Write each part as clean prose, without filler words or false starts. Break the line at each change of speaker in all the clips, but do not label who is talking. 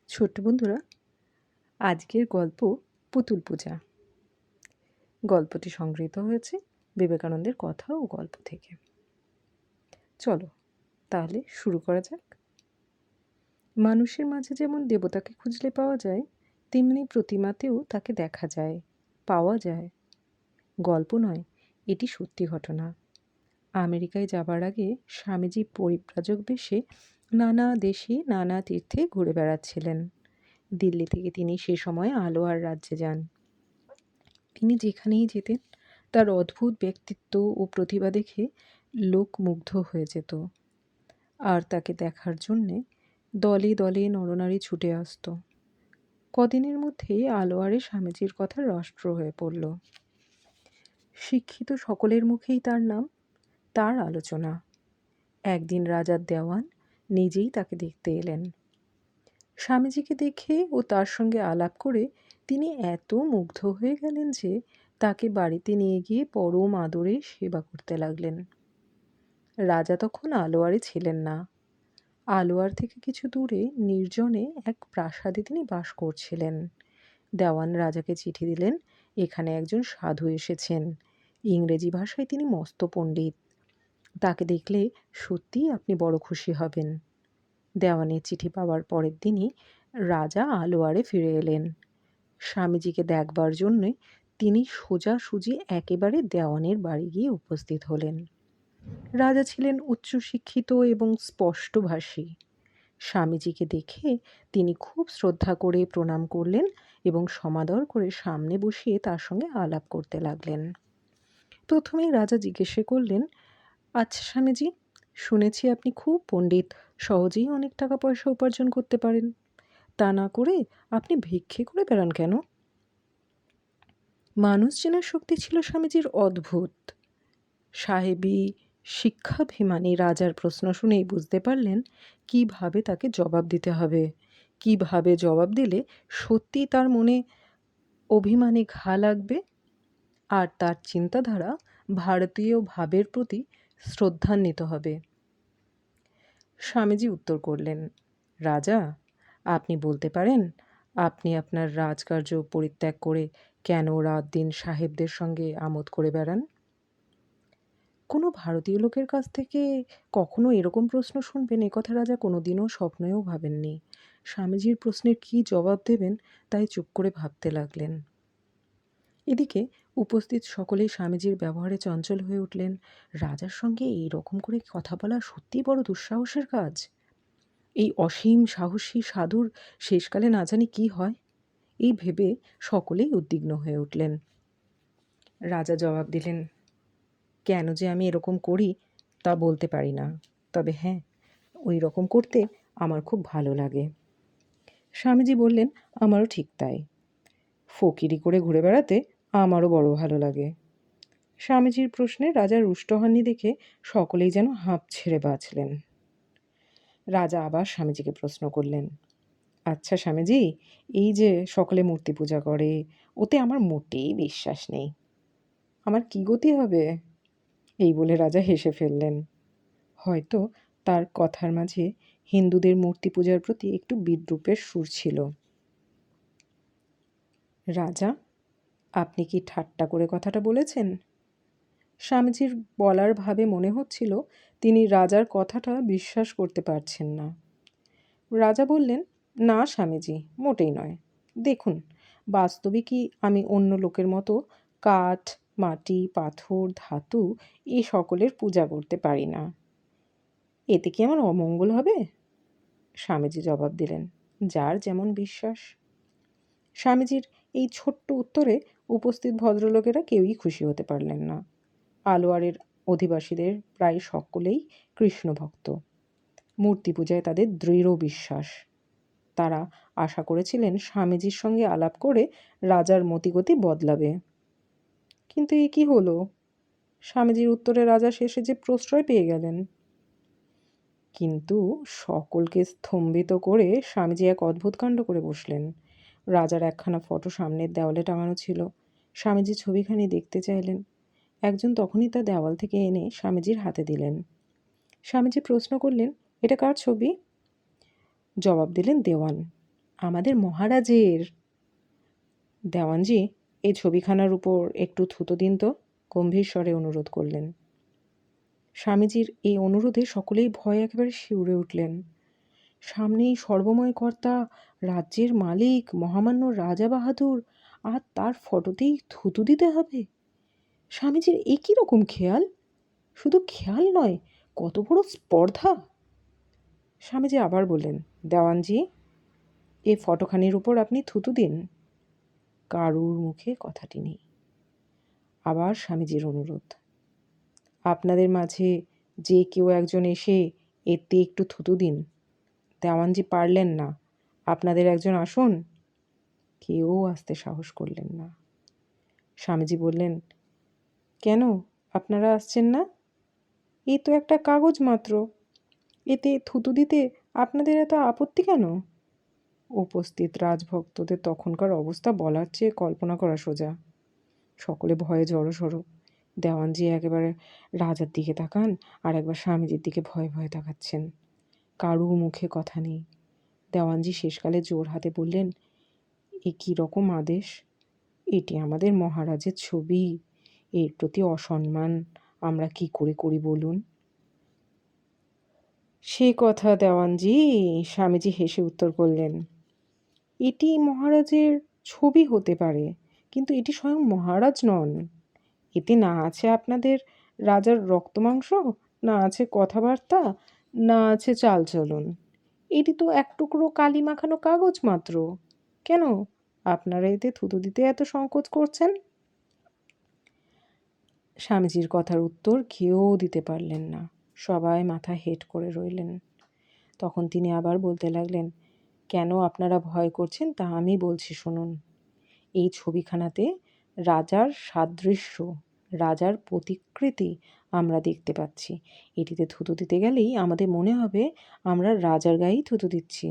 ছোট্ট বন্ধুরা, আজকের গল্প পুতুল পূজা। গল্পটি সংগৃহীত হয়েছে বিবেকানন্দের কথা ও গল্প থেকে। চলো তাহলে শুরু করা যাক। মানুষের মাঝে যেমন দেবতাকে খুঁজলে পাওয়া যায়, তেমনি প্রতিমাতেও তাকে দেখা যায়, পাওয়া যায়। গল্প নয়, এটি সত্যি ঘটনা। আমেরিকায় যাবার আগে স্বামীজি পরিব্রাজক বেশে নানা দেশে নানা তীর্থে ঘুরে বেড়াচ্ছিলেন। দিল্লি থেকে তিনি সে সময় আলোয়ার রাজ্যে যান। তিনি যেখানেই যেতেন তার অদ্ভুত ব্যক্তিত্ব ও প্রতিভা দেখে লোক মুগ্ধ হয়ে যেত, আর তাকে দেখার জন্যে দলে দলে নরনারী ছুটে আসত। কদিনের মধ্যেই আলোয়ারে স্বামীজির কথা রাষ্ট্র হয়ে পড়ল। শিক্ষিত সকলের মুখেই তার নাম, তার আলোচনা। একদিন রাজার দেওয়ান নিজেই তাকে দেখতে এলেন। স্বামীজিকে দেখে ও তার সঙ্গে আলাপ করে তিনি এত মুগ্ধ হয়ে গেলেন যে তাকে বাড়িতে নিয়ে গিয়ে পরম আদরে সেবা করতে লাগলেন। রাজা তখন আলোয়ারে ছিলেন না। আলোয়ার থেকে কিছু দূরে নির্জনে এক প্রাসাদে তিনি বাস করছিলেন। দেওয়ান রাজাকে চিঠি দিলেন, এখানে একজন সাধু এসেছেন। ইংরেজি ভাষায় তিনি মস্ত পণ্ডিত। তাকে দেখলে সত্যিই আপনি বড় খুশি হবেন। দেওয়ানের চিঠি পাওয়ার পরের দিনই রাজা আলোয়ারে ফিরে এলেন। স্বামীজিকে দেখবার জন্যে তিনি সোজাসুজি একেবারে দেওয়ানের বাড়ি গিয়ে উপস্থিত হলেন। রাজা ছিলেন উচ্চশিক্ষিত এবং স্পষ্টভাষী। স্বামীজিকে দেখে তিনি খুব শ্রদ্ধা করে প্রণাম করলেন এবং সমাদর করে সামনে বসিয়ে তার সঙ্গে আলাপ করতে লাগলেন। প্রথমেই রাজা জিজ্ঞেস করলেন, আচ্ছা স্বামীজি, শুনেছি আপনি খুব পণ্ডিত, সহজেই অনেক টাকা পয়সা উপার্জন করতে পারেন। তা না করে আপনি ভিক্ষে করে বেড়ান কেন? মানুষ চেনার শক্তি ছিল স্বামীজির অদ্ভুত। সাহেবী শিক্ষাভিমানী রাজার প্রশ্ন শুনেই বুঝতে পারলেন কিভাবে তাকে জবাব দিতে হবে, কিভাবে জবাব দিলে সত্যি তার মনে অভিমানে ঘা লাগবে আর তার চিন্তাধারা ভারতীয় ভাবের প্রতি শ্রদ্ধান্বিত হবে। স্বামীজি উত্তর করলেন, রাজা, আপনি বলতে পারেন আপনি আপনার রাজকার্য পরিত্যাগ করে কেন রাত দিন সাহেবদের সঙ্গে আমোদ করে বেড়ান? কোনো ভারতীয় লোকের কাছ থেকে কখনো এরকম প্রশ্ন শুনবেন একথা রাজা কোনোদিনও স্বপ্নেও ভাবেননি। স্বামীজির প্রশ্নের কী জবাব দেবেন তাই চুপ করে ভাবতে লাগলেন। এদিকে উপস্থিত সকলেই স্বামীজির ব্যবহারে চঞ্চল হয়ে উঠলেন। রাজার সঙ্গে এই রকম করে কথা বলা সত্যিই বড় দুঃসাহসের কাজ। এই অসীম সাহসী সাধুর শেষকালে না জানি কী হয়, এই ভেবে সকলেই উদ্বিগ্ন হয়ে উঠলেন। রাজা জবাব দিলেন, কেন যে আমি এরকম করি তা বলতে পারি না, তবে হ্যাঁ, ওই রকম করতে আমার খুব ভালো লাগে। স্বামীজি বললেন, আমারও ঠিক তাই। ফকিরি করে ঘুরে বেড়াতে আমারও বড় ভালো লাগে। স্বামীজির প্রশ্নে রাজা রুষ্ট হননি দেখে সকলেই যেন হাঁপ ছেড়ে বাঁচলেন। রাজা আবার স্বামীজিকে প্রশ্ন করলেন, আচ্ছা স্বামীজি, এই যে সকলে মূর্তি পূজা করে, ওতে আমার মোটেই বিশ্বাস নেই। আমার কী গতি হবে? এই বলে রাজা হেসে ফেললেন। হয়তো তার কথার মাঝে হিন্দুদের মূর্তি পূজার প্রতি একটু বিদ্রূপের সুর ছিল। রাজা, আপনি কি ঠাট্টা করে কথাটা বলেছেন? স্বামীজির বলার ভাবে মনে হচ্ছিল তিনি রাজার কথাটা বিশ্বাস করতে পারছেন না। রাজা বললেন, না স্বামীজি, মোটেই নয়। দেখুন, বাস্তবিকই আমি অন্য লোকের মতো কাঠ, মাটি, পাথর, ধাতু এই সকলের পূজা করতে পারি না। এতে কি আমার অমঙ্গল হবে? স্বামীজি জবাব দিলেন, যার যেমন বিশ্বাস। স্বামীজির এই ছোট্ট উত্তরে উপস্থিত ভদ্রলোকেরা কেউই খুশি হতে পারলেন না। আলোয়ারের অধিবাসীদের প্রায় সকলেই কৃষ্ণভক্ত। মূর্তি পূজায় তাদের দৃঢ় বিশ্বাস। তারা আশা করেছিলেন স্বামীজির সঙ্গে আলাপ করে রাজার মতিগতি বদলাবে। কিন্তু এ কী হলো? স্বামীজির উত্তরে রাজা শেষে যে প্রশ্রয় পেয়ে গেলেন। কিন্তু সকলকে স্তম্ভিত করে স্বামীজি এক অদ্ভুত কাণ্ড করে বসলেন। রাজার একখানা ফটো সামনের দেওয়ালে টাঙানো ছিল। স্বামীজি ছবিখানি দেখতে চাইলেন। একজন তখনই তা দেওয়াল থেকে এনে স্বামীজির হাতে দিলেন। স্বামীজি প্রশ্ন করলেন, এটা কার ছবি? জবাব দিলেন দেওয়ান। আমাদের মহারাজের। দেওয়ানজি, এই ছবিখানার উপর একটু থুতো দিন তো, গম্ভীর স্বরে অনুরোধ করলেন। স্বামীজির এই অনুরোধে সকলেই ভয়ে একেবারে শিউরে উঠলেন। সামনেই সর্বময় কর্তা, রাজ্যের মালিক, মহামান্য রাজা বাহাদুর, আর তার ফটোতেই থুতু দিতে হবে। স্বামীজির এ কী রকম খেয়াল! শুধু খেয়াল নয়, কত বড় স্পর্ধা! স্বামীজি আবার বললেন, দেওয়ানজি, এই ফটোখানির উপর আপনি থুতু দিন। কারুর মুখে কথাটি নেই। আবার স্বামীজির অনুরোধ, আপনাদের মাঝে যে কেউ একজন এসে এতে একটু থুতু দিন। দেওয়ানজি পারলেন না। আপনাদের একজন আসুন। কেউ আসতে সাহস করলেন না। স্বামীজি বললেন, কেন আপনারা আসছেন না? এই তো একটা কাগজ মাত্র, এতে থুতু দিতে আপনাদের এত আপত্তি কেন? উপস্থিত রাজভক্তদের তখনকার অবস্থা বলার চেয়ে কল্পনা করা সোজা। সকলে ভয়ে জড়সড়। দেওয়ানজি একেবারে রাজার দিকে তাকান, আর একবার স্বামীজির দিকে ভয়ে ভয়ে তাকাচ্ছেন। কারু মুখে কথা নেই। দেওয়ানজি শেষকালে জোর হাতে বললেন, এ কী রকম আদেশ! এটি আমাদের মহারাজের ছবি, এর প্রতি অসম্মান আমরা কি করে করি বলুন? সে কথা দেওয়ানজি, স্বামীজি হেসে উত্তর করলেন, এটি মহারাজের ছবি হতে পারে, কিন্তু এটি স্বয়ং মহারাজ নন। এতে না আছে আপনাদের রাজার রক্তমাংস, না আছে কথাবার্তা, না আছে চালচলন। এটি তো এক টুকরো কালি মাখানো কাগজ মাত্র। কেন আপনারা এতে থুতু দিতে এত সংকোচ করছেন? স্বামীজির কথার উত্তর কেউ দিতে পারলেন না। সবাই মাথা হেঁট করে রইলেন। তখন তিনি আবার বলতে লাগলেন, কেন আপনারা ভয় করছেন তা আমি বলছি শুনুন। এই ছবিখানাতে রাজার সাদৃশ্য, রাজার প্রতিকৃতি আমরা দেখতে পাচ্ছি। এটিতে থুতু দিতে গেলেই আমাদের মনে হবে আমরা রাজার গায়েই থুতু দিচ্ছি,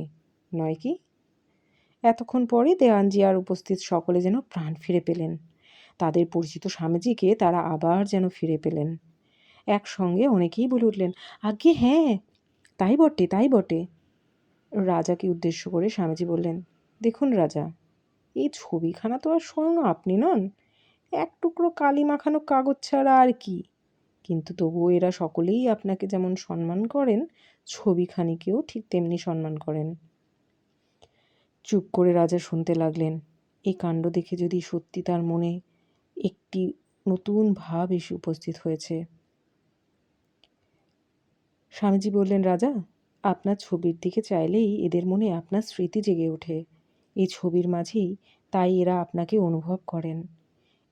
নয় কি? এতক্ষণ পরে দেওয়ানজি আর উপস্থিত সকলে যেন প্রাণ ফিরে পেলেন। তাদের পরিচিত স্বামীজিকে তারা আবার যেন ফিরে পেলেন। একসঙ্গে অনেকেই বলে উঠলেন, আজ্ঞে হ্যাঁ, তাই বটে, তাই বটে। রাজাকে উদ্দেশ্য করে স্বামীজি বললেন, দেখুন রাজা, এই ছবিখানা তো আর স্বয়ং আপনি নন, এক টুকরো কালি মাখানো কাগজ ছাড়া আর কি। কিন্তু তবুও এরা সকলেই আপনাকে যেমন সম্মান করেন, ছবিখানিকেও ঠিক তেমনি সম্মান করেন। চুপ করে রাজা শুনতে লাগলেন। এই কাণ্ড দেখে যদি সত্যি তার মনে একটি নতুন ভাব এসে উপস্থিত হয়েছে। স্বামীজি বললেন, রাজা, আপনার ছবির দিকে চাইলেই এদের মনে আপনার স্মৃতি জেগে ওঠে। এই ছবির মাঝেই তাই এরা আপনাকে অনুভব করেন।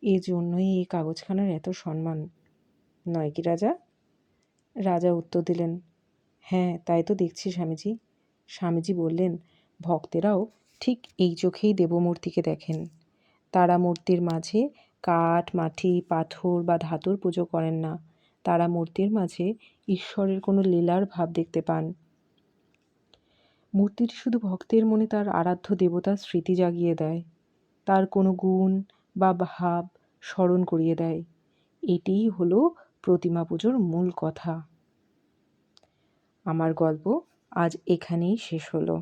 এই জন্যই এই কাগজখানার এত সম্মান, নয় কি রাজা? রাজা উত্তর দিলেন, হ্যাঁ, তাই তো দেখছি স্বামীজি। স্বামীজি বললেন, ভক্তেরাও ঠিক এই চোখেই দেবমূর্তিকে দেখেন। তারা মূর্তির মাঝে কাঠ, মাটি, পাথর বা ধাতুর পুজো করেন না। তারা মূর্তির মাঝে ঈশ্বরের কোনো লীলার ভাব দেখতে পান। মূর্তিটি শুধু ভক্তের মনে তার আরাধ্য দেবতার স্মৃতি জাগিয়ে দেয়, তার কোনো গুণ বা ভাব স্মরণ করিয়ে দেয়। এটিই হলো প্রতিমা পুজোর মূল কথা। আমার গল্প আজ এখানেই শেষ হলো।